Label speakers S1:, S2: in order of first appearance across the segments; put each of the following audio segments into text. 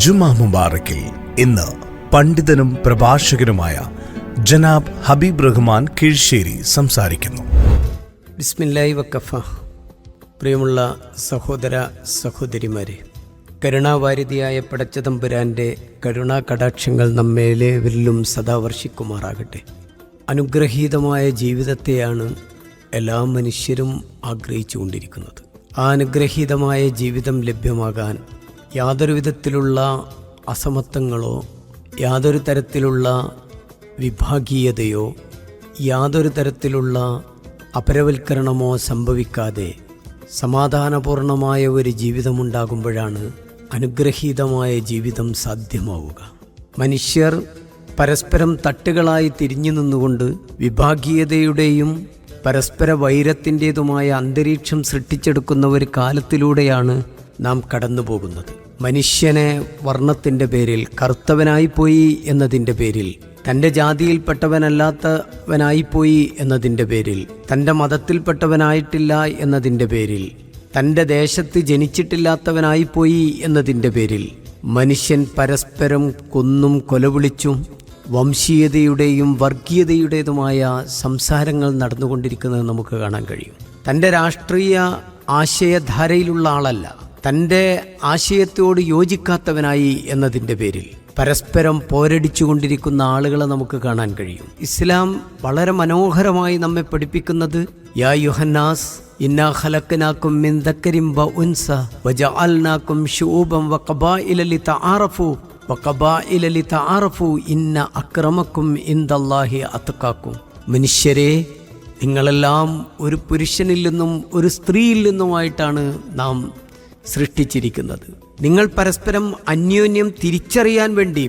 S1: ജുമാ മുബാറക്കിൽ ഇന്ന് പണ്ഡിതനും പ്രഭാഷകനുമായ ജനാബ് ഹബീബ് റഹ്മാൻ കീഴ്ശ്ശേരി സംസാരിക്കുന്നു.
S2: ബിസ്മില്ലാഹി വക്കഫ. പ്രിയമുള്ള സഹോദര സഹോദരിമാരെ, കരുണാവാരിധിയായ പടച്ചതമ്പുരാൻ്റെ കരുണാ കടാക്ഷങ്ങൾ നമ്മേലേവരിലും സദാ വർഷിക്കുമാറാകട്ടെ. അനുഗ്രഹീതമായ ജീവിതത്തെയാണ് എല്ലാ മനുഷ്യരും ആഗ്രഹിച്ചുകൊണ്ടിരിക്കുന്നത്. ആ അനുഗ്രഹീതമായ ജീവിതം ലഭ്യമാകാൻ യാതൊരു വിധത്തിലുള്ള അസമത്വങ്ങളോ യാതൊരു തരത്തിലുള്ള വിഭാഗീയതയോ യാതൊരു തരത്തിലുള്ള അപരവൽക്കരണമോ സംഭവിക്കാതെ സമാധാനപൂർണമായ ഒരു ജീവിതമുണ്ടാകുമ്പോഴാണ് അനുഗ്രഹീതമായ ജീവിതം സാധ്യമാവുക. മനുഷ്യർ പരസ്പരം തട്ടുകളായി തിരിഞ്ഞു നിന്നുകൊണ്ട് വിഭാഗീയതയുടെയും പരസ്പര വൈരത്തിൻ്റേതുമായ അന്തരീക്ഷം സൃഷ്ടിച്ചെടുക്കുന്ന ഒരു കാലത്തിലൂടെയാണ് നാം കടന്നു പോകുന്നത്. മനുഷ്യനെ വർണ്ണത്തിൻ്റെ പേരിൽ കറുത്തവനായിപ്പോയി എന്നതിൻ്റെ പേരിൽ, തൻ്റെ ജാതിയിൽപ്പെട്ടവനല്ലാത്തവനായിപ്പോയി എന്നതിൻ്റെ പേരിൽ, തൻ്റെ മതത്തിൽപ്പെട്ടവനായിട്ടില്ല എന്നതിൻ്റെ പേരിൽ, തൻ്റെ ദേശത്ത് ജനിച്ചിട്ടില്ലാത്തവനായിപ്പോയി എന്നതിൻ്റെ പേരിൽ മനുഷ്യൻ പരസ്പരം കൊന്നും കൊലവിളിച്ചും വംശീയതയുടെയും വർഗീയതയുടേതുമായ സംസാരങ്ങൾ നടന്നുകൊണ്ടിരിക്കുന്നത് നമുക്ക് കാണാൻ കഴിയും. തൻ്റെ രാഷ്ട്രീയ ആശയധാരയിലുള്ള ആളല്ല, തൻ്റെ ആശയത്തോട് യോജിക്കാത്തവനായി എന്നതിൻ്റെ പേരിൽ പരസ്പരം പോരടിച്ചുകൊണ്ടിരിക്കുന്ന ആളുകളെ നമുക്ക് കാണാൻ കഴിയും. ഇസ്ലാം വളരെ മനോഹരമായി നമ്മെ പഠിപ്പിക്കുന്നത് യാ യുഹന്നാസ് ഇന്നാ ഖലഖനാകും മിൻ ദക്കരിൻ വ ഉൻസ വജഅൽനാകും ശുഊബൻ വഖബായില ലിതആറഫു വഖബായില ലിതആറഫു ഇന്ന അക്രമക്കും ഇൻദല്ലാഹി അത്ഖാക്കും. മനുഷ്യരെ, നിങ്ങളെല്ലാം ഒരു പുരുഷനിൽ നിന്നും ഒരു സ്ത്രീയിൽ നിന്നുമായിട്ടാണ് നാം സൃഷ്ടിച്ചിരിക്കുന്നത്. നിങ്ങൾ പരസ്പരം അന്യോന്യം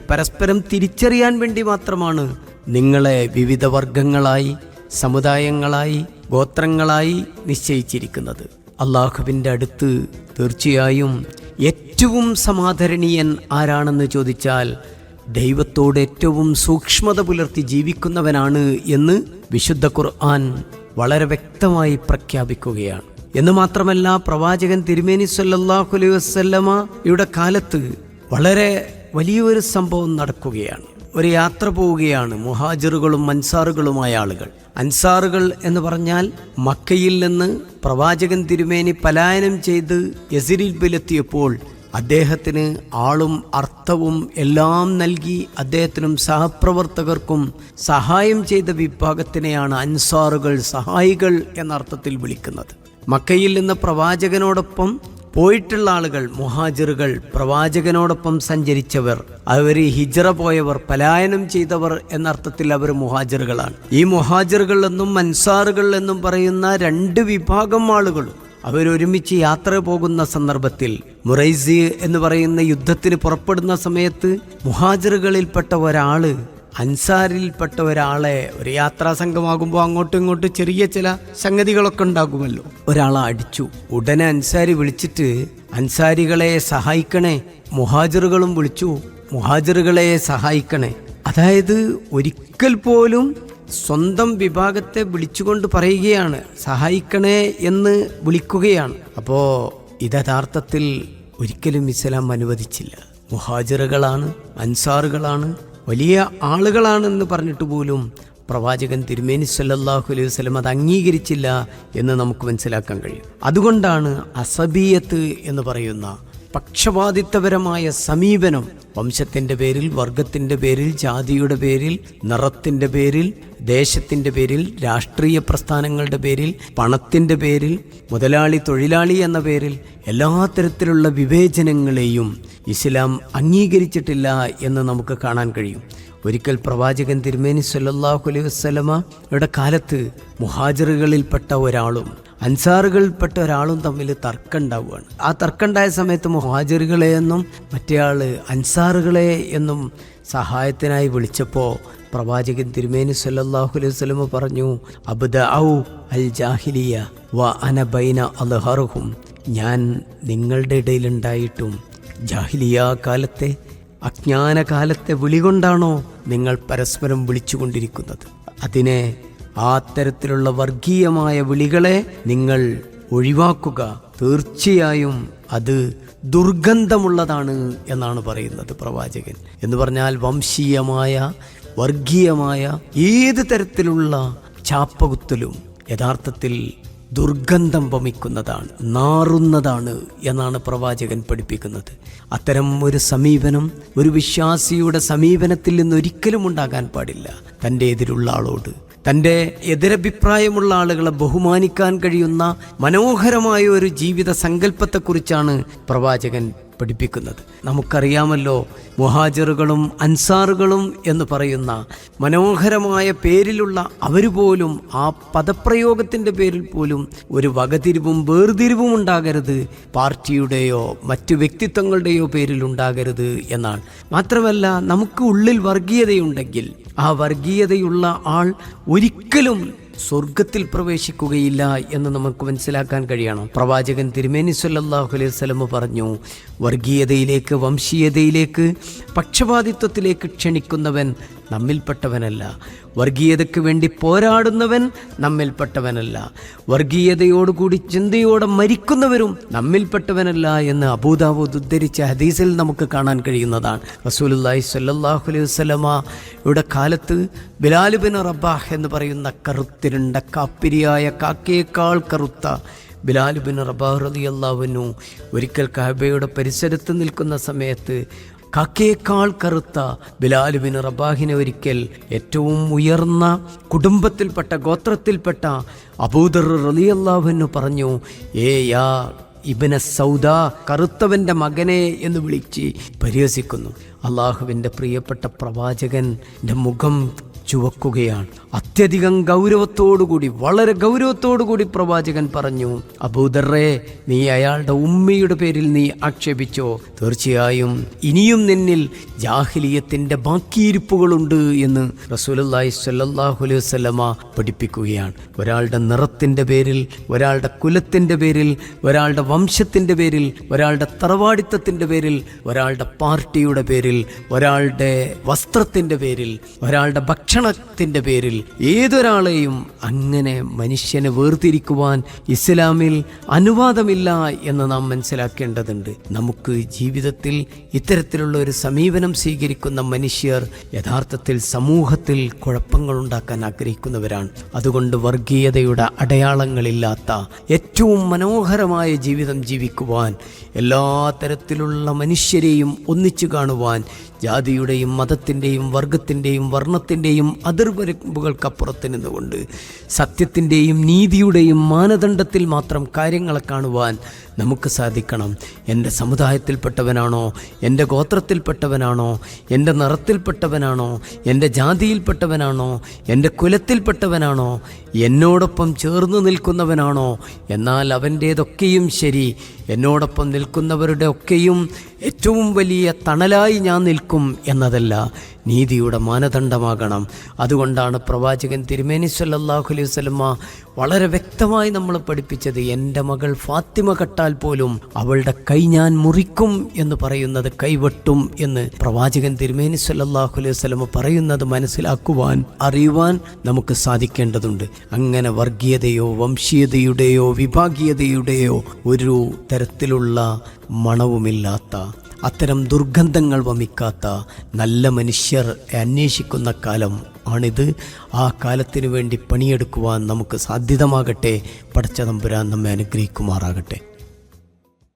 S2: പരസ്പരം തിരിച്ചറിയാൻ വേണ്ടി മാത്രമാണ് നിങ്ങളെ വിവിധ വർഗങ്ങളായി, സമുദായങ്ങളായി, ഗോത്രങ്ങളായി നിശ്ചയിച്ചിരിക്കുന്നത്. അള്ളാഹുവിൻ്റെ അടുത്ത് തീർച്ചയായും ഏറ്റവും സമാദരണീയൻ ആരാണെന്ന് ചോദിച്ചാൽ ദൈവത്തോട് ഏറ്റവും സൂക്ഷ്മത പുലർത്തി ജീവിക്കുന്നവനാണ് എന്ന് വിശുദ്ധ ഖുർആൻ വളരെ വ്യക്തമായി പ്രഖ്യാപിക്കുകയാണ്. എന്ന് മാത്രമല്ല, പ്രവാചകൻ തിരുമേനി സല്ലല്ലാഹു അലൈഹി വസല്ലമയുടെ കാലത്ത് വളരെ വലിയൊരു സംഭവം നടക്കുകയാണ്. ഒരു യാത്ര പോവുകയാണ് മുഹാജിറുകളും അൻസാറുകളുമായ ആളുകൾ. അൻസാറുകൾ എന്ന് പറഞ്ഞാൽ മക്കയിൽ നിന്ന് പ്രവാചകൻ തിരുമേനി പലായനം ചെയ്ത് യസ്രിബിലെത്തിയപ്പോൾ അദ്ദേഹത്തിന് ആളും അർത്ഥവും എല്ലാം നൽകി അദ്ദേഹത്തിനും സഹപ്രവർത്തകർക്കും സഹായം ചെയ്ത വിഭാഗത്തിനെയാണ് അൻസാറുകൾ, സഹായികൾ എന്നർത്ഥത്തിൽ വിളിക്കുന്നത്. മക്കയിൽ നിന്ന് പ്രവാചകനോടൊപ്പം പോയിട്ടുള്ള ആളുകൾ മുഹാജിറുകൾ, പ്രവാചകനോടൊപ്പം സഞ്ചരിച്ചവർ, അവർ ഹിജ്റ പോയവർ, പലായനം ചെയ്തവർ എന്നർത്ഥത്തിൽ അവർ മുഹാജിറുകളാണ്. ഈ മുഹാജിറുകൾ എന്നും അൻസാറുകൾ എന്നും പറയുന്ന രണ്ട് വിഭാഗം ആളുകളും അവരൊരുമിച്ച് യാത്ര പോകുന്ന സന്ദർഭത്തിൽ മുറൈസി എന്ന് പറയുന്ന യുദ്ധത്തിന് പുറപ്പെടുന്ന സമയത്ത് മുഹാജിറുകളിൽപ്പെട്ട ഒരാള് അൻസാരിൽപ്പെട്ട ഒരാളെ, ഒരു യാത്രാ സംഘമാകുമ്പോൾ അങ്ങോട്ടും ഇങ്ങോട്ടും ചെറിയ ചില സംഗതികളൊക്കെ ഉണ്ടാകുമല്ലോ, ഒരാളെ അടിച്ചു. ഉടനെ അൻസാരി വിളിച്ചിട്ട് അൻസാരികളെ സഹായിക്കണേ, മുഹാജിറുകളും വിളിച്ചു മുഹാജിറുകളെ സഹായിക്കണേ. അതായത് ഒരിക്കൽ പോലും സ്വന്തം വിഭാഗത്തെ വിളിച്ചുകൊണ്ട് പറയുകയാണ്, സഹായിക്കണേ എന്ന് വിളിക്കുകയാണ്. അപ്പോൾ ഇത് യഥാർത്ഥത്തിൽ ഒരിക്കലും ഇസ്ലാം അനുവദിച്ചില്ല. മുഹാജിറുകളാണ്, അൻസാറുകളാണ്, വലിയ ആളുകളാണെന്ന് പറഞ്ഞിട്ട് പോലും പ്രവാചകൻ തിരുമേനി സല്ലല്ലാഹു അലൈഹി വസല്ലം അത് അംഗീകരിച്ചില്ല എന്ന് നമുക്ക് മനസ്സിലാക്കാൻ കഴിയും. അതുകൊണ്ടാണ് അസബിയത്ത് എന്ന് പറയുന്ന പക്ഷപാതിത്വപരമായ സമീപനം വംശത്തിൻ്റെ പേരിൽ, വർഗത്തിൻ്റെ പേരിൽ, ജാതിയുടെ പേരിൽ, നിറത്തിൻ്റെ പേരിൽ, ദേശത്തിൻ്റെ പേരിൽ, രാഷ്ട്രീയ പ്രസ്ഥാനങ്ങളുടെ പേരിൽ, പണത്തിൻ്റെ പേരിൽ, മുതലാളി തൊഴിലാളി എന്ന പേരിൽ എല്ലാ തരത്തിലുള്ള വിവേചനങ്ങളെയും ഇസ്ലാം അംഗീകരിച്ചിട്ടില്ല എന്ന് നമുക്ക് കാണാൻ കഴിയും. ഒരിക്കൽ പ്രവാചകൻ തിരുമേനി സല്ലല്ലാഹു അലൈഹി വസല്ലമയുടെ കാലത്ത് മുഹാജിറുകളിൽപ്പെട്ട ഒരാളും അൻസാറുകളിൽപ്പെട്ട ഒരാളും തമ്മിൽ തർക്കം ഉണ്ടാവുകയാണ്. ആ തർക്കം ഉണ്ടായ സമയത്ത് മുഹാജിറുകളെ എന്നും മറ്റേയാൾ അൻസാറുകളെ എന്നും സഹായത്തിനായി വിളിച്ചപ്പോൾ പ്രവാചകൻ തിരുമേനി സല്ലല്ലാഹു അലൈഹി വസല്ലമ പറഞ്ഞു, അബ്ദഉ അൽ ജാഹിലിയ വ അന ബൈന അൽഹറുഹും. ഞാൻ നിങ്ങളുടെ ഇടയിലുണ്ടായിട്ടും ജാഹിലിയ കാലത്തെ, അജ്ഞാനകാലത്തെ വിളി കൊണ്ടാണോ നിങ്ങൾ പരസ്പരം വിളിച്ചുകൊണ്ടിരിക്കുന്നത്? അതിനെ ആ തരത്തിലുള്ള വർഗീയമായ വിളികളെ നിങ്ങൾ ഒഴിവാക്കുക. തീർച്ചയായും അത് ദുർഗന്ധമുള്ളതാണ് എന്നാണ് പറയുന്നത് പ്രവാചകൻ. എന്ന് പറഞ്ഞാൽ വംശീയമായ, വർഗീയമായ ഏത് തരത്തിലുള്ള ചാപ്പകുത്തലും യഥാർത്ഥത്തിൽ ദുർഗന്ധം വമിക്കുന്നതാണ്, നാറുന്നതാണ് എന്നാണ് പ്രവാചകൻ പഠിപ്പിക്കുന്നത്. അത്തരം ഒരു സമീപനം ഒരു വിശ്വാസിയുടെ സമീപനത്തിൽ നിന്ന് ഒരിക്കലും ഉണ്ടാകാൻ പാടില്ല. തൻ്റെ എതിരുള്ള ആളോട്, തൻ്റെ എതിരഭിപ്രായമുള്ള ആളുകളെ ബഹുമാനിക്കാൻ കഴിയുന്ന മനോഹരമായ ഒരു ജീവിത സങ്കല്പത്തെക്കുറിച്ചാണ് പ്രവാചകൻ പഠിപ്പിക്കുന്നത്. നമുക്കറിയാമല്ലോ, മുഹാജിറുകളും അൻസാറുകളും എന്ന് പറയുന്ന മനോഹരമായ പേരിലുള്ള അവർ പോലും ആ പദപ്രയോഗത്തിൻ്റെ പേരിൽ പോലും ഒരു വകതിരിവും വേർതിരിവും ഉണ്ടാകരുത്, പാർട്ടിയുടെയോ മറ്റു വ്യക്തിത്വങ്ങളുടെയോ പേരിൽ ഉണ്ടാകരുത് എന്നാണ്. മാത്രമല്ല, നമുക്ക് ഉള്ളിൽ വർഗീയതയുണ്ടെങ്കിൽ ആ വർഗീയതയുള്ള ആൾ ഒരിക്കലും സ്വർഗത്തിൽ പ്രവേശിക്കുകയില്ല എന്ന് നമുക്ക് മനസ്സിലാക്കാൻ കഴിയണം. പ്രവാചകൻ തിരുമേനി സല്ലല്ലാഹു അലൈഹി വസല്ലം പറഞ്ഞു, വർഗീയതയിലേക്ക്, വംശീയതയിലേക്ക്, പക്ഷപാതിത്വത്തിലേക്ക് ക്ഷണിക്കുന്നവൻ നമ്മിൽപ്പെട്ടവനല്ല. വർഗീയതയ്ക്ക് വേണ്ടി പോരാടുന്നവൻ നമ്മിൽപ്പെട്ടവനല്ല. വർഗീയതയോടുകൂടി ചിന്തയോടെ മരിക്കുന്നവരും നമ്മിൽപ്പെട്ടവനല്ല എന്ന് അബൂദാവൂദ് ഉദ്ധരിച്ച ഹദീസിൽ നമുക്ക് കാണാൻ കഴിയുന്നതാണ്. റസൂലുള്ളാഹി സ്വല്ലല്ലാഹു അലൈഹി വസല്ലമയുടെ കാലത്ത് ബിലാൽ ബിൻ റബാഹ് എന്ന് പറയുന്ന കറുത്തിരുണ്ട കാപ്പിരിയായ കാക്കയേക്കാൾ കറുത്ത ബിലാൽ ബിൻ റബാഹ് റളിയല്ലാഹു അൻഹു ഒരിക്കൽ കഅബയുടെ പരിസരത്ത് നിൽക്കുന്ന സമയത്ത് കാക്കയേക്കാൾ കറുത്ത ബിലാൽ ബിൻ റബാഹിനെ ഒരിക്കൽ ഏറ്റവും ഉയർന്ന കുടുംബത്തിൽപ്പെട്ട, ഗോത്രത്തിൽപ്പെട്ട അബൂദർ റളിയല്ലാഹു അൻഹു പറഞ്ഞു, യാ ഇബ്ന സൗദ, കറുത്തവൻ്റെ മകനെ എന്ന് വിളിച്ച് പരിഹസിക്കുന്നു. അള്ളാഹുവിൻ്റെ പ്രിയപ്പെട്ട പ്രവാചകൻ്റെ മുഖം ചുവക്കുകയാണ്. അത്യധികം ഗൗരവത്തോടുകൂടി, വളരെ ഗൗരവത്തോടുകൂടി പ്രവാചകൻ പറഞ്ഞു, അബൂദർറേ, നീ അയാളുടെ ഉമ്മയുടെ പേരിൽ നീ ആക്ഷേപിച്ചോ? തീർച്ചയായും ഇനിയും നിന്നിൽ ജാഹിലിയത്തിൻ്റെ ബാക്കിയിരിപ്പുകളുണ്ട് എന്ന് റസൂലുള്ളാഹി സ്വല്ലല്ലാഹു അലൈഹി വസല്ലമ പഠിപ്പിക്കുകയാണ്. ഒരാളുടെ നിറത്തിൻ്റെ പേരിൽ, ഒരാളുടെ കുലത്തിൻ്റെ പേരിൽ, ഒരാളുടെ വംശത്തിൻ്റെ പേരിൽ, ഒരാളുടെ തറവാടിത്തത്തിൻ്റെ പേരിൽ, ഒരാളുടെ പാർട്ടിയുടെ പേരിൽ, ഒരാളുടെ വസ്ത്രത്തിൻ്റെ പേരിൽ, ഒരാളുടെ ഭക്ഷണത്തിൻ്റെ പേരിൽ ഏതൊരാളെയും അങ്ങനെ മനുഷ്യനെ വേർതിരിക്കുവാൻ ഇസ്ലാമിൽ അനുവാദമില്ല എന്ന് നാം മനസ്സിലാക്കേണ്ടതുണ്ട്. നമുക്ക് ജീവിതത്തിൽ ഇത്തരത്തിലുള്ള ഒരു സമീപനം സ്വീകരിക്കുന്ന മനുഷ്യർ യഥാർത്ഥത്തിൽ സമൂഹത്തിൽ കുഴപ്പങ്ങൾ ഉണ്ടാക്കാൻ ആഗ്രഹിക്കുന്നവരാണ്. അതുകൊണ്ട് വർഗീയതയുടെ അടയാളങ്ങളില്ലാത്ത ഏറ്റവും മനോഹരമായ ജീവിതം ജീവിക്കുവാൻ, എല്ലാ തരത്തിലുള്ള മനുഷ്യരെയും ഒന്നിച്ചു കാണുവാൻ, ജാതിയുടെയും മതത്തിൻ്റെയും വർഗത്തിൻ്റെയും വർണ്ണത്തിൻ്റെയും അതിർവരമ്പുകൾക്കപ്പുറത്ത് നിന്നുകൊണ്ട് സത്യത്തിൻ്റെയും നീതിയുടെയും മാനദണ്ഡത്തിൽ മാത്രം കാര്യങ്ങളെ കാണുവാൻ നമുക്ക് സാധിക്കണം. എൻ്റെ സമുദായത്തിൽപ്പെട്ടവനാണോ, എൻ്റെ ഗോത്രത്തിൽപ്പെട്ടവനാണോ, എൻ്റെ നിറത്തിൽപ്പെട്ടവനാണോ, എൻ്റെ ജാതിയിൽപ്പെട്ടവനാണോ, എൻ്റെ കുലത്തിൽപ്പെട്ടവനാണോ, എന്നോടൊപ്പം ചേർന്ന് നിൽക്കുന്നവനാണോ, എന്നാൽ അവൻ്റേതൊക്കെയും ശരി, എന്നോടൊപ്പം നിൽക്കുന്നവരുടെ ഒക്കെയും ഏറ്റവും വലിയ തണലായി ഞാൻ നിൽക്കും എന്നതല്ല, നീതിയുടെ മാനദണ്ഡമാകണം. അതുകൊണ്ടാണ് പ്രവാചകൻ തിരുമേനി സല്ലല്ലാഹു അലൈഹി വസല്ലമ വളരെ വ്യക്തമായി നമ്മളെ പഠിപ്പിച്ചത്, എൻ്റെ മകൾ ഫാത്തിമ കട്ടാൽ പോലും അവളുടെ കൈ ഞാൻ മുറിക്കും എന്ന് പറയുന്നത് കൈവെട്ടും എന്ന് പ്രവാചകൻ തിരുമേനി സല്ലല്ലാഹു അലൈഹി വസല്ലമ പറയുന്നത് മനസ്സിലാക്കുവാൻ, അറിയുവാൻ നമുക്ക് സാധിക്കേണ്ടതുണ്ട്. അങ്ങനെ വർഗീയതയോ വംശീയതയുടെയോ വിഭാഗീയതയുടെയോ ഒരു തരത്തിലുള്ള മണവുമില്ലാത്ത, അത്തരം ദുർഗന്ധങ്ങൾ വമിക്കാത്ത നല്ല മനുഷ്യർ അന്വേഷിക്കുന്ന കാലം ആണിത്. ആ കാലത്തിനു വേണ്ടി പണിയെടുക്കുവാൻ നമുക്ക് സാധ്യതമാകട്ടെ. പടച്ച തമ്പുരാൻ നമ്മെ അനുഗ്രഹിക്കുമാറാകട്ടെ.